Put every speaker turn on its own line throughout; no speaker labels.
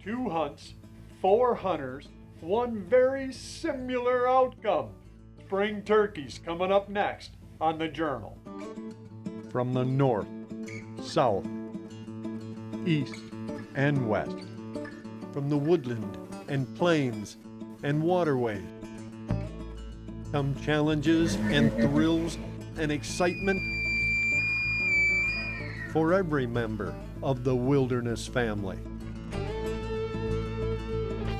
2 hunts, 4 hunters, one very similar outcome. Spring turkeys coming up next on the Journal. From the north, south, east, and west, from the woodland and plains and waterways, come challenges and thrills and excitement for every member of the wilderness family.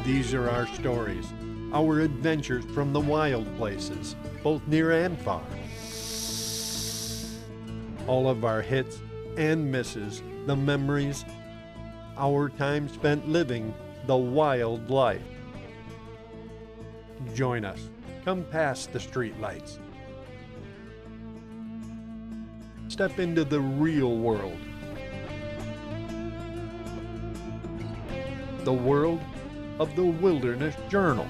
These are our stories, our adventures from the wild places, both near and far. All of our hits and misses, the memories, our time spent living the wild life. Join us. Come past the streetlights. Step into the real world. The world of the Wilderness Journal.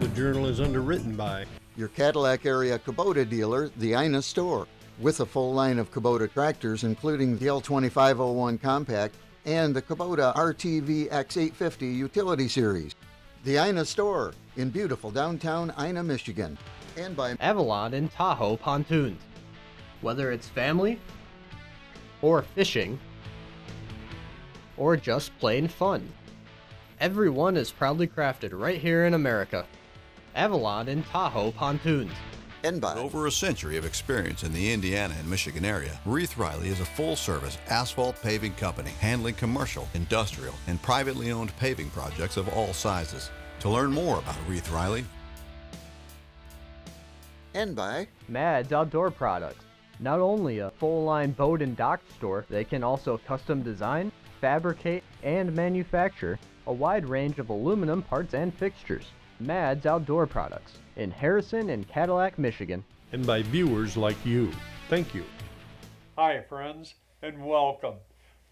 The Journal is underwritten by
your Cadillac area Kubota dealer, the Ina Store, with a full line of Kubota tractors, including the L2501 Compact and the Kubota RTV X850 Utility Series. The Ina Store in beautiful downtown Ina, Michigan. And by
Avalon and Tahoe Pontoons. Whether it's family, or fishing, or just plain fun, everyone is proudly crafted right here in America. Avalon and Tahoe Pontoons.
And by
With over a century of experience in the Indiana and Michigan area, Reith Riley is a full-service asphalt paving company handling commercial, industrial, and privately owned paving projects of all sizes. To learn more about Reith Riley,
and by
Mads Outdoor Products. Not only a full-line boat and dock store, they can also custom design, fabricate, and manufacture a wide range of aluminum parts and fixtures. Mads Outdoor Products in Harrison and Cadillac, Michigan.
And by viewers like you. Thank you. Hi, friends, and welcome.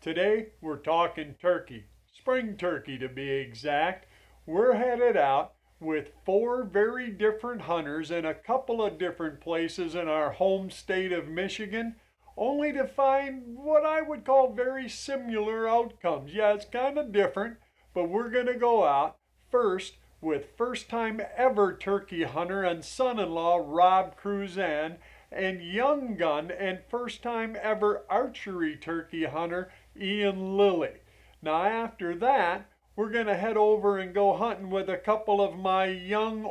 Today we're talking turkey, spring turkey to be exact. We're headed out with 4 very different hunters in a couple of different places in our home state of Michigan, only to find what I would call very similar outcomes. Yeah, it's kind of different, but we're going to go out first with first-time ever turkey hunter and son-in-law Rob Cruzan, and young gun and first-time ever archery turkey hunter Ian Lilly. Now after that, we're going to head over and go hunting with a couple of my young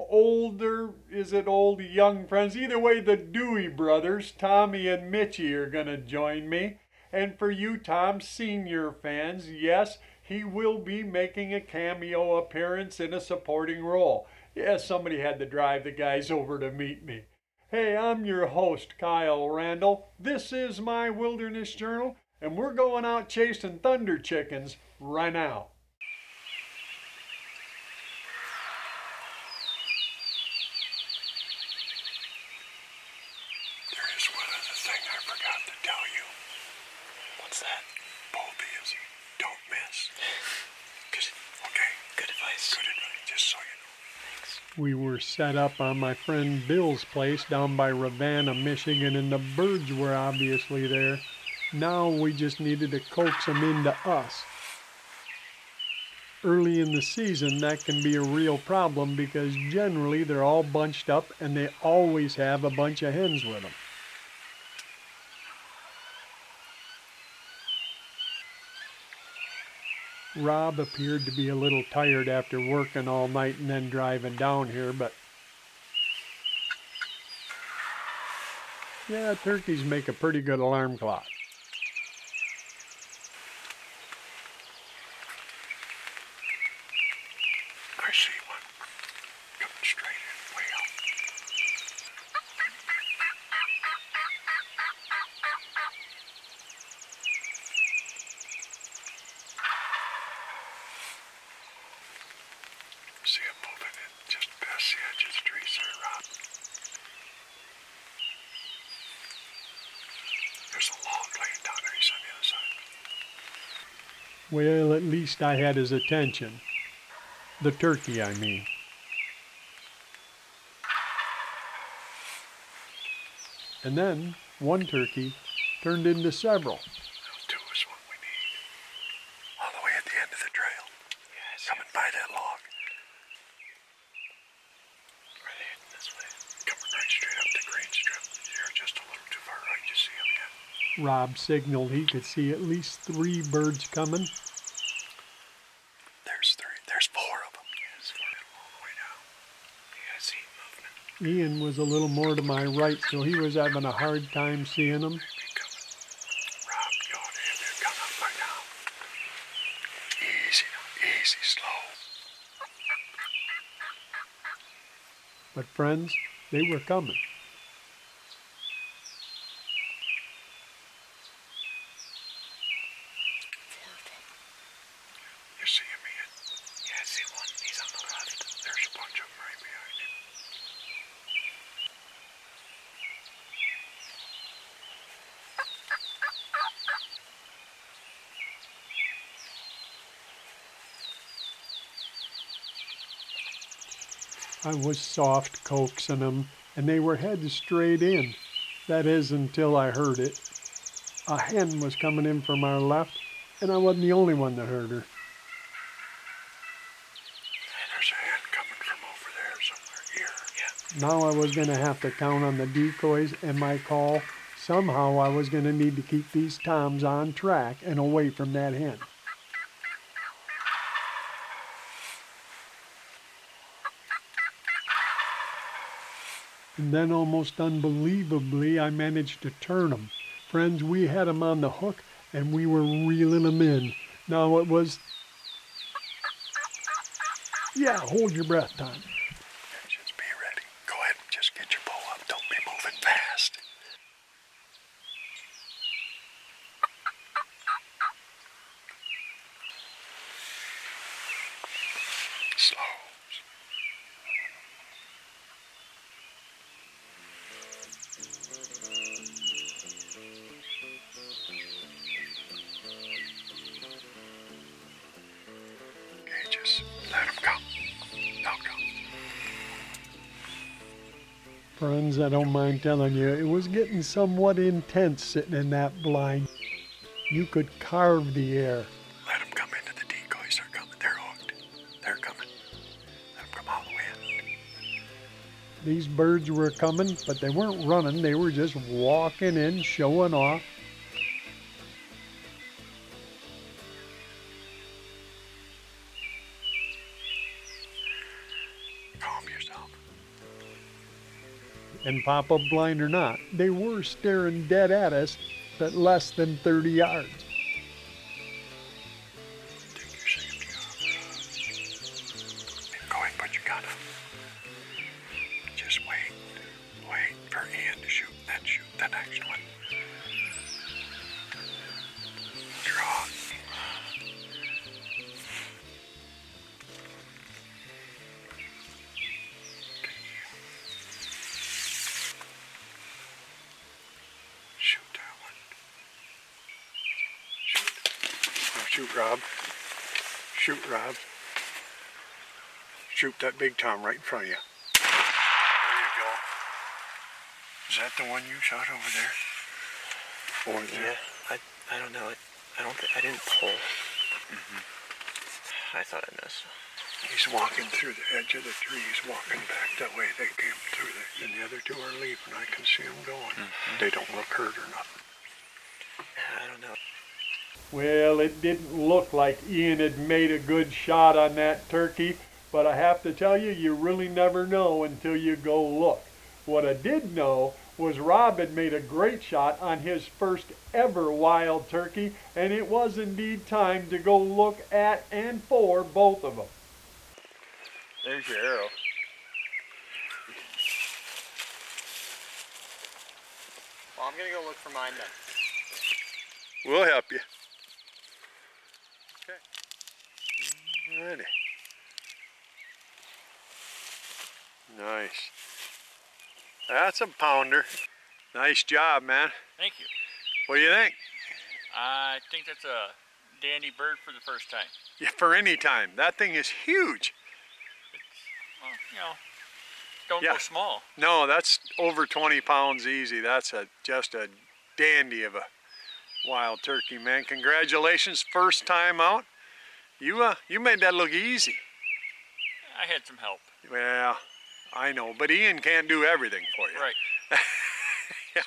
friends. Either way, the Dewey brothers, Tommy and Mitchie, are going to join me. And for you Tom Sr. fans, yes, he will be making a cameo appearance in a supporting role. Yes, somebody had to drive the guys over to meet me. Hey, I'm your host, Kyle Randall. This is my Wilderness Journal, and we're going out chasing thunder chickens right now.
There is one other thing I forgot to tell you.
What's that?
Bulbias. Don't miss. Okay.
Good advice.
Good advice, just so you know.
Thanks.
We were set up on my friend Bill's place down by Ravenna, Michigan, and the birds were obviously there. Now we just needed to coax them into us. Early in the season, that can be a real problem because generally they're all bunched up and they always have a bunch of hens with them. Rob appeared to be a little tired after working all night and then driving down here, but yeah, turkeys make a pretty good alarm clock.
I see one coming straight in, way out. See him moving in just past the edge of the trees there, Rob. There's a log laying down there. He's on the other side.
Well, at least I had his attention. The turkey, I mean. And then one turkey turned into several.
Coming by that log.
Are they heading this way?
Coming right straight up the green strip. You're just a little too far right. You see them yet?
Rob signaled he could see at least 3 birds coming.
There's 3. There's 4 of them. Yes, 4 all the way down.
Yeah, I see movement.
Ian was a little more to my right, so he was having a hard time seeing them.
Maybe coming. Rob, you ought to have them come up by now. Easy now. Easy, slow.
But friends, they were coming.
You see him, Ian?
Yeah, I see one. He's on the left.
There's a bunch of them right behind him.
I was soft coaxing them, and they were headed straight in. That is, until I heard it. A hen was coming in from our left, and I wasn't the only one that heard her.
There's a hen coming from over there somewhere here.
Yeah.
Now I was going to have to count on the decoys and my call. Somehow I was going to need to keep these toms on track and away from that hen. And then almost unbelievably, I managed to turn them. Friends, we had them on the hook and we were reeling them in. Now it was... Yeah, hold your breath, Tom.
Just be ready. Go ahead and just get your bow up. Don't be moving fast. Slow. Okay, just let them come. They'll come.
Friends, I don't mind telling you, it was getting somewhat intense sitting in that blind. You could carve the air.
Let them come into the decoys. They're coming. They're hooked. They're coming. Let them come all the way in.
These birds were coming, but they weren't running. They were just walking in, showing off.
Calm yourself.
And pop-up blind or not, they were staring dead at us at less than 30 yards.
Take your safety off. Go ahead and put your gun up. Just wait. Wait for Ian to shoot, then shoot the next one. Draw. Shoot that one. Shoot. Now shoot, Rob. Shoot, Rob. Shoot that big tom right in front of you. There you go. Is that the one you shot over there? Or there?
Yeah, I don't know. I didn't pull. I thought I missed.
He's walking through the edge of the trees, walking back that way. They came through there, and the other 2 are leaving. I can see them going. They don't look hurt or nothing.
I don't know.
Well, it didn't look like Ian had made a good shot on that turkey, but I have to tell you, you really never know until you go look. What I did know was Rob had made a great shot on his first ever wild turkey, and it was indeed time to go look at and for both of them.
There's your arrow. Well, I'm gonna go look for mine then.
We'll help you. Okay. Alrighty. Nice. That's a pounder. Nice job, man.
Thank you.
What do you think?
I think that's a dandy bird for the first time.
Yeah, for any time. That thing is huge.
Well, you know, don't
Yeah.
go small.
No, that's over 20 pounds easy. That's just a dandy of a wild turkey, man. Congratulations, first time out.
You made that look easy.
I had some help.
Well, I know, but Ian can't do everything for you.
Right.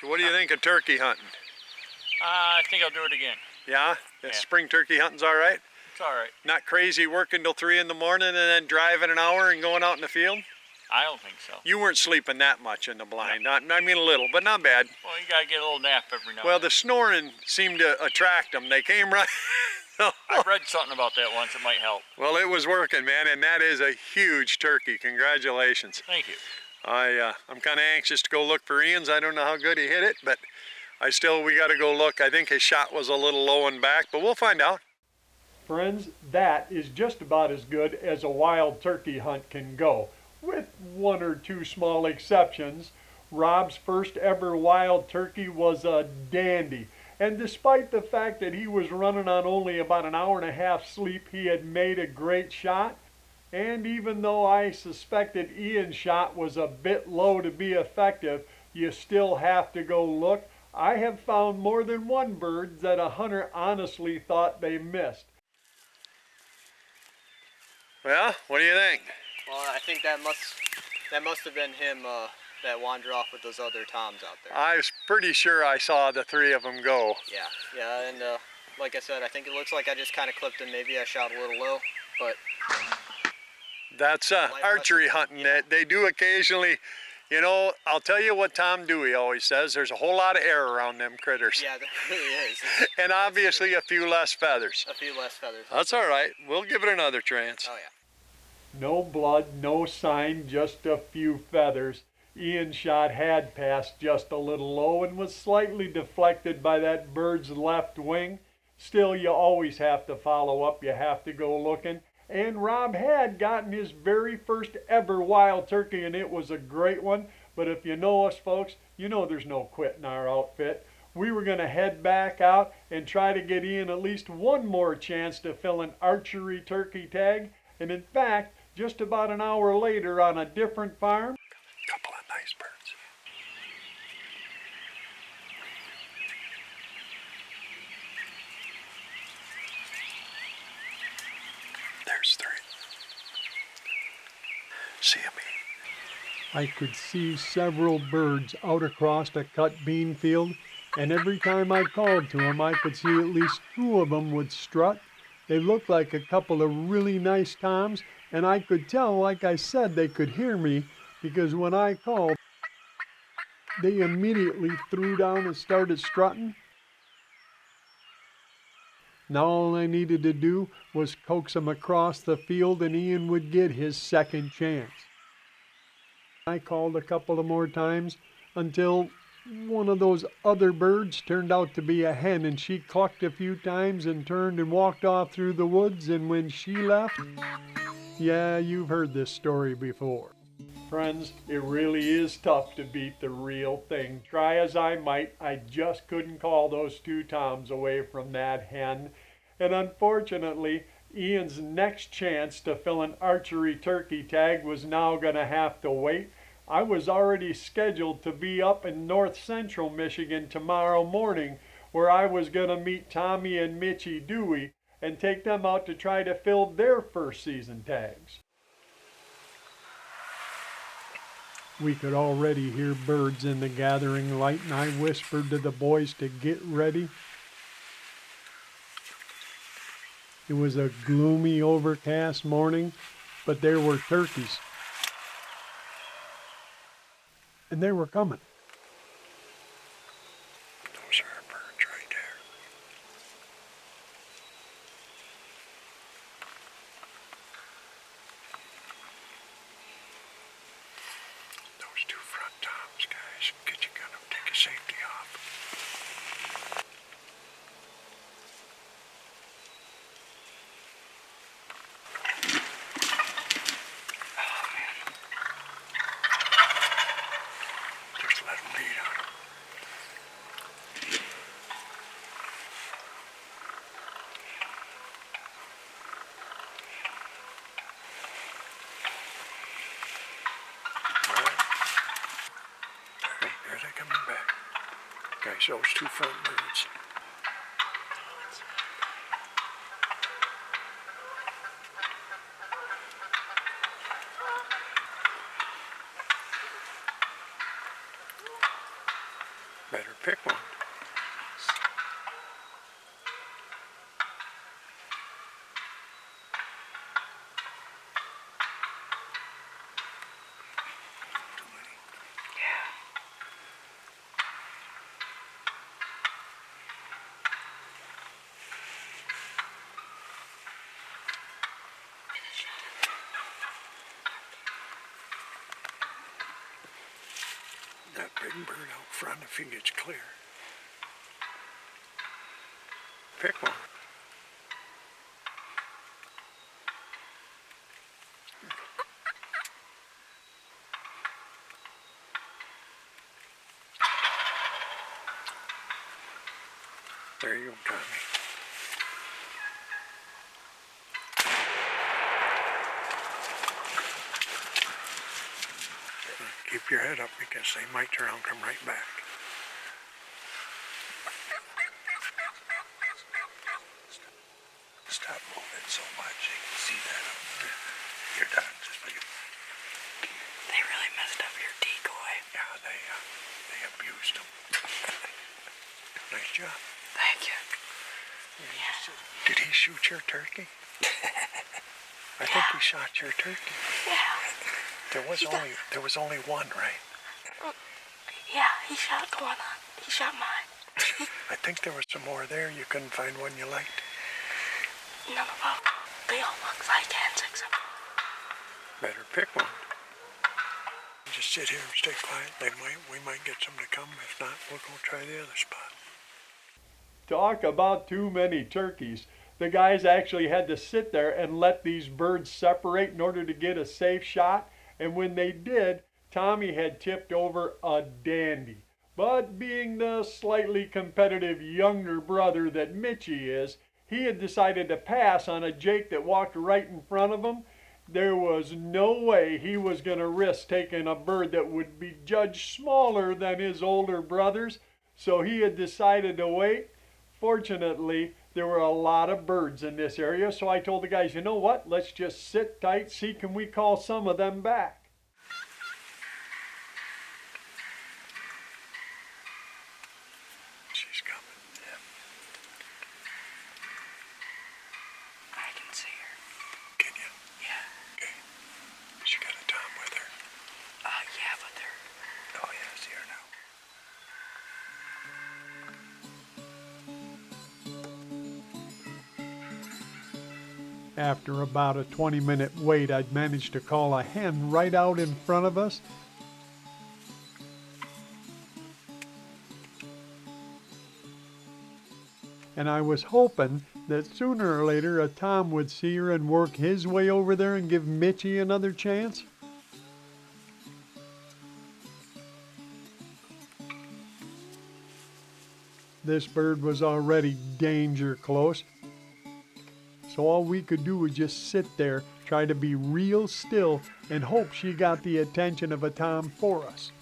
So what do you think of turkey hunting?
I think I'll do it again.
Yeah?
Yeah.
Spring turkey hunting's all right?
It's all right.
Not crazy working till 3 in the morning and then driving an hour and going out in the field?
I don't think so.
You weren't sleeping that much in the blind. Not, I mean a little, but not bad.
Well, you gotta get a little nap every now
Well,
and
the snoring seemed to attract them. They came right.
then. I read something about that once. It might help.
Well, it was working, man, and that is a huge turkey. Congratulations.
Thank you.
I'm kind of anxious to go look for Ian's. I don't know how good he hit it, but we got to go look. I think his shot was a little low and back, but we'll find out. Friends, that is just about as good as a wild turkey hunt can go, with one or two small exceptions. Rob's first ever wild turkey was a dandy, and despite the fact that he was running on only about an hour and a half sleep, he had made a great shot. And even though I suspected Ian's shot was a bit low to be effective, you still have to go look. I have found more than one bird that a hunter honestly thought they missed. Well, what do you think?
Well, I think that must have been him that wandered off with those other toms out there.
I was pretty sure I saw the 3 of them go.
Yeah, and like I said, I think it looks like I just kind of clipped him. Maybe I shot a little low, but
that's archery hunting.
Yeah.
They do occasionally, you know, I'll tell you what Tom Dewey always says, there's a whole lot of air around them critters.
yeah, there really is.
And obviously a few less feathers.
A few less feathers.
That's all right. We'll give it another chance.
Oh yeah.
No blood, no sign, just a few feathers. Ian's shot had passed just a little low and was slightly deflected by that bird's left wing. Still, you always have to follow up. You have to go looking. And Rob had gotten his very first ever wild turkey, and it was a great one. But if you know us, folks, you know there's no quit in our outfit. We were going to head back out and try to get Ian at least one more chance to fill an archery turkey tag. And in fact, just about an hour later on a different farm, couple of nice birds. There's 3. See him. I could see several birds out across a cut bean field, and every time I called to them, I could see at least 2 of them would strut. They looked like a couple of really nice toms, and I could tell, like I said, they could hear me, because when I called, they immediately threw down and started strutting. Now all I needed to do was coax them across the field and Ian would get his second chance. I called a couple of more times until one of those other birds turned out to be a hen, and she clucked a few times and turned and walked off through the woods, and when she left, yeah, you've heard this story before. Friends, it really is tough to beat the real thing. Try as I might, I just couldn't call those 2 toms away from that hen. And unfortunately, Ian's next chance to fill an archery turkey tag was now going to have to wait. I was already scheduled to be up in north central Michigan tomorrow morning, where I was going to meet Tommy and Mitchie Dewey and take them out to try to fill their first season tags. We could already hear birds in the gathering light, and I whispered to the boys to get ready. It was a gloomy, overcast morning, but there were turkeys. And they were coming. Those are birds right there. Those 2 front toms, guys. Get your gun up, take your safety off. Just let them beat on them. All right. Here they're coming back. Guys, those 2 front birds.
pick one. That big bird out front if he gets clear. Pick one. There you go, Tommy. Keep your head up because they might turn around and come right back. Stop moving so much. You can see that up there. You're done. Just leave it.
They really messed up your decoy.
Yeah, they abused him. Nice job.
Thank you.
Did he shoot your turkey? I think he shot your turkey.
Yeah.
There was only one, right?
Yeah, he shot the one on. He shot mine.
I think there was some more there. You couldn't find one you liked.
None of them. They all look like hens except
Better pick one. Just sit here and stay quiet. We might get some to come. If not, we'll go try the other spot.
Talk about too many turkeys. The guys actually had to sit there and let these birds separate in order to get a safe shot. And when they did, Tommy had tipped over a dandy. But being the slightly competitive younger brother that Mitchie is, he had decided to pass on a Jake that walked right in front of him. There was no way he was going to risk taking a bird that would be judged smaller than his older brothers, so he had decided to wait. Fortunately, there were a lot of birds in this area, so I told the guys, you know what, let's just sit tight, see can we call some of them back.
She's coming. Yeah.
I can see her.
Can you?
Yeah.
Okay. She got a Tom with her.
Yeah, but they're...
Oh, yeah, I see her now.
After about a 20-minute wait, I'd managed to call a hen right out in front of us. And I was hoping that sooner or later a Tom would see her and work his way over there and give Mitchie another chance. This bird was already danger close. So all we could do was just sit there, try to be real still, and hope she got the attention of a Tom for us.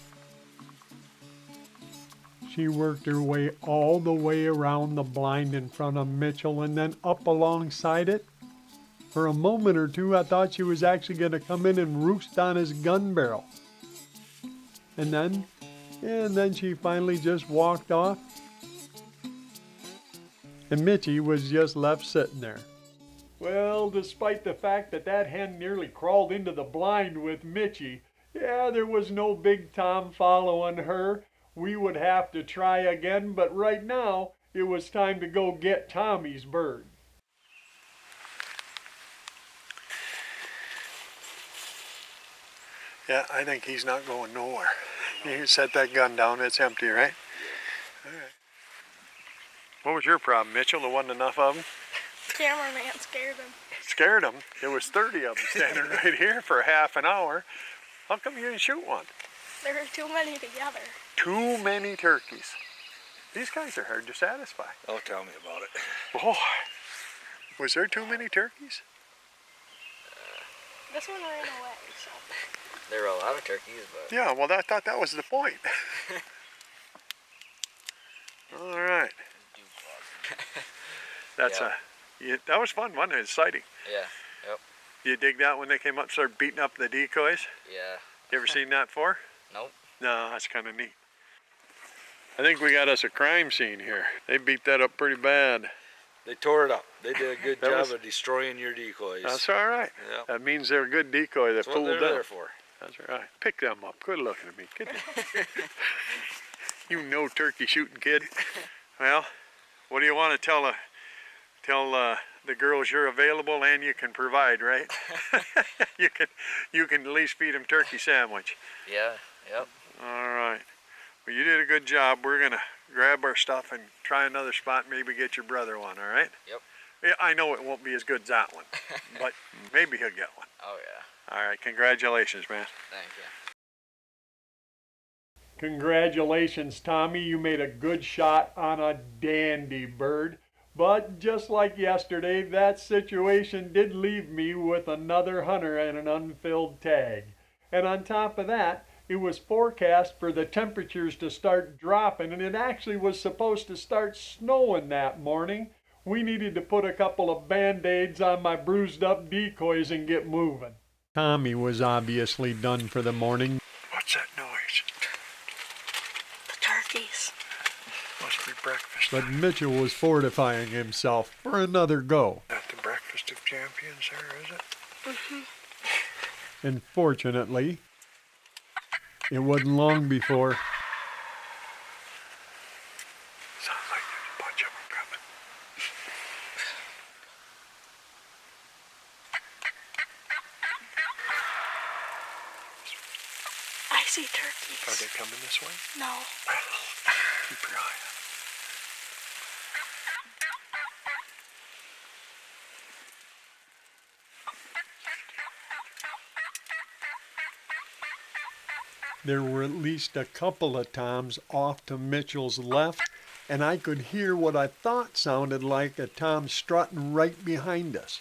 She worked her way all the way around the blind in front of Mitchell and then up alongside it. For a moment or two, I thought she was actually going to come in and roost on his gun barrel. And then she finally just walked off. And Mitchie was just left sitting there. Well, despite the fact that that hen nearly crawled into the blind with Mitchie, yeah, there was no big Tom following her. We would have to try again, but right now, it was time to go get Tommy's bird.
Yeah, I think he's not going nowhere. You set that gun down, it's empty, right? All right. What was your problem, Mitchell? There wasn't enough of them?
Cameraman scared him.
Scared them? There was 30 of them standing right here for half an hour. How come you didn't shoot one?
There were too many together.
Too many turkeys. These guys are hard to satisfy.
Oh, tell me about it.
Oh, was there too many turkeys?
This one ran away, so...
There were a lot of turkeys, but...
Yeah, well, I thought that was the point. All right. That's that was fun, wasn't it? Exciting.
Yeah, yep.
You dig that when they came up and started beating up the decoys?
Yeah.
You ever seen that before?
Nope.
No, that's kind of neat.
I think we got us a crime scene here. They beat that up pretty bad.
They tore it up. They did a good
That
job
was-
of destroying your decoys.
That's all right.
Yep.
That means they're a good decoy that
That's what
fooled
they're
them.
there for.
That's right. Pick them up. Quit looking at me. Get them. You know turkey shooting kid. Well, what do you want to tell the girls you're available and you can provide, right? you can at least feed them turkey sandwich.
Yeah, yep.
All right. Well, you did a good job. We're gonna grab our stuff and try another spot. Maybe get your brother one. All right?
Yep.
Yeah, I know it won't be as good as that one, but maybe he'll get one.
Oh, yeah.
All right. Congratulations, man.
Thank you.
Congratulations, Tommy. You made a good shot on a dandy bird. But just like yesterday, that situation did leave me with another hunter and an unfilled tag. And on top of that, it was forecast for the temperatures to start dropping, and it actually was supposed to start snowing that morning. We needed to put a couple of Band-Aids on my bruised up decoys and get moving. Tommy was obviously done for the morning.
What's that noise?
The turkeys.
Must be breakfast.
But Mitchell was fortifying himself for another go.
Not the breakfast of champions there, is it?
Mm-hmm.
And fortunately, it wasn't long before
Sounds like there's a bunch of them coming.
I see turkeys.
Are they coming this way?
No.
Keep your eye on them.
there were at least a couple of toms off to Mitchell's left, and I could hear what I thought sounded like a tom strutting right behind us.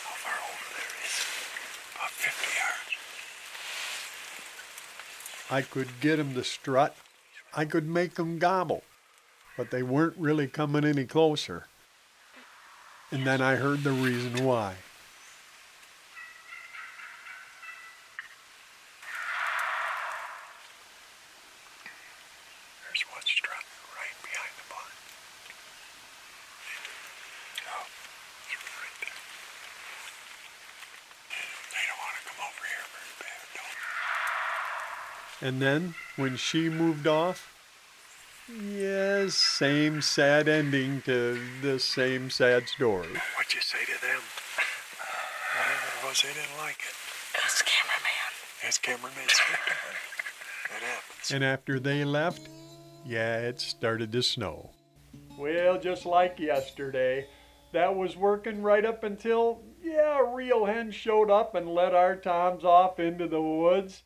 How far over there is it? About 50 yards.
I could get 'em to strut. I could make 'em gobble, but they weren't really coming any closer. And then I heard the reason why.
There's one strutting right behind the blind. Oh, it's right there. They don't want to come over here very bad, don't
And then, when she moved off, yes, same sad ending to this same sad story.
they? What'd you say to them? Whatever it was, they didn't like it.
It's cameraman.
It's cameraman speaking. That happens.
And after they left, yeah, it started to snow. Well, just like yesterday, that was working right up until, a real hen showed up and let our toms off into the woods.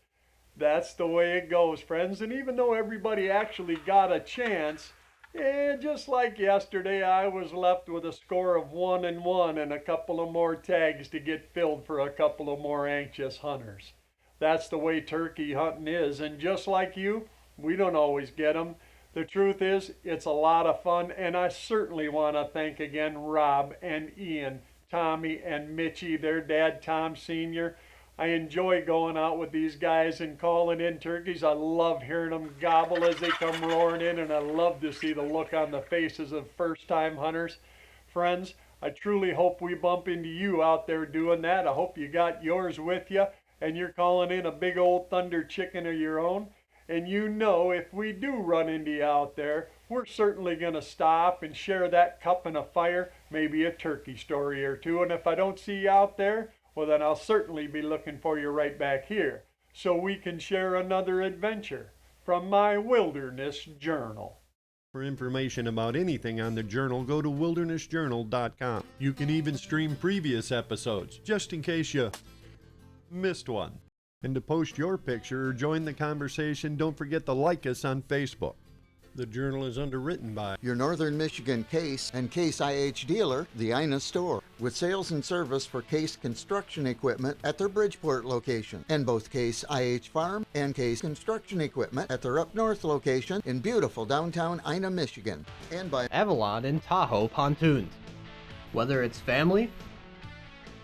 That's the way it goes, friends. And even though everybody actually got a chance, just like yesterday, I was left with a score of 1-1 and a couple of more tags to get filled for a couple of more anxious hunters. That's the way turkey hunting is, and just like you, we don't always get them. The truth is, it's a lot of fun, and I certainly want to thank again Rob and Ian, Tommy and Mitchie, their dad Tom Sr. I enjoy going out with these guys and calling in turkeys. I love hearing them gobble as they come roaring in, and I love to see the look on the faces of first-time hunters. Friends, I truly hope we bump into you out there doing that. I hope you got yours with you, and you're calling in a big old thunder chicken of your own. And you know, if we do run into you out there, we're certainly going to stop and share that cup and a fire, maybe a turkey story or two. And if I don't see you out there, well, then I'll certainly be looking for you right back here, so we can share another adventure from my Wilderness Journal. For information about anything on the Journal, go to wildernessjournal.com. You can even stream previous episodes, just in case you missed one. And to post your picture or join the conversation, don't forget to like us on Facebook. The Journal is underwritten by
your Northern Michigan Case and Case IH dealer, the Ina Store, with sales and service for Case construction equipment at their Bridgeport location, and both Case IH Farm and Case construction equipment at their up north location in beautiful downtown Ina, Michigan, and by
Avalon and Tahoe Pontoons. Whether it's family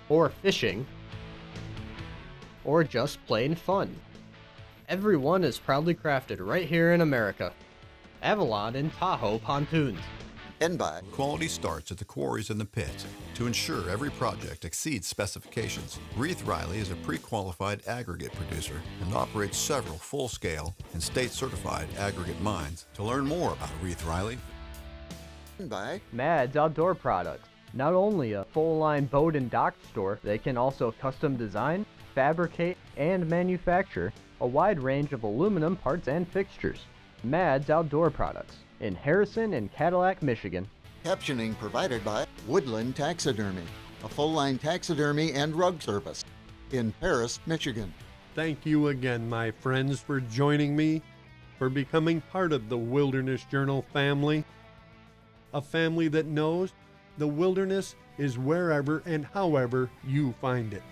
or fishing, or just plain fun. Everyone is proudly crafted right here in America. Avalon and Tahoe Pontoons.
And by
Quality starts at the quarries and the pits. To ensure every project exceeds specifications, Reith Riley is a pre-qualified aggregate producer and operates several full-scale and state-certified aggregate mines. To learn more about Reith Riley,
and by
Mads Outdoor Products. Not only a full-line boat and dock store, they can also custom design, fabricate, and manufacture a wide range of aluminum parts and fixtures. Mads Outdoor Products in Harrison and Cadillac, Michigan.
captioning provided by Woodland Taxidermy, a full-line taxidermy and rug service in Paris, Michigan.
Thank you again, my friends, for joining me, for becoming part of the Wilderness Journal family. A family that knows the wilderness is wherever and however you find it.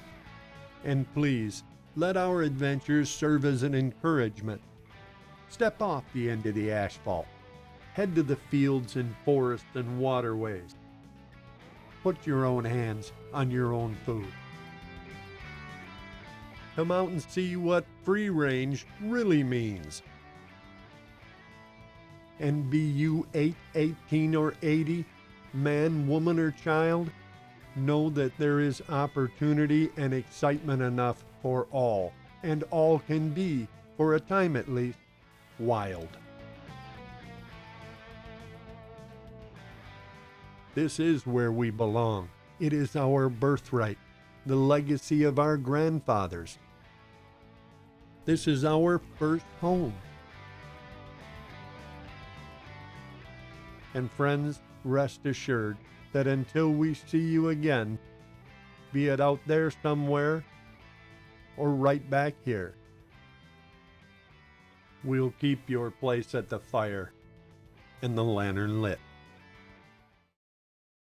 And please, let our adventures serve as an encouragement. Step off the end of the asphalt. Head to the fields and forests and waterways. Put your own hands on your own food. Come out and see what free range really means. And be you 8, 18, or 80, man, woman, or child, know that there is opportunity and excitement enough for all, and all can be, for a time at least, wild. This is where we belong. It is our birthright, the legacy of our grandfathers. This is our first home. And friends, rest assured that until we see you again, be it out there somewhere or right back here, we'll keep your place at the fire and the lantern lit.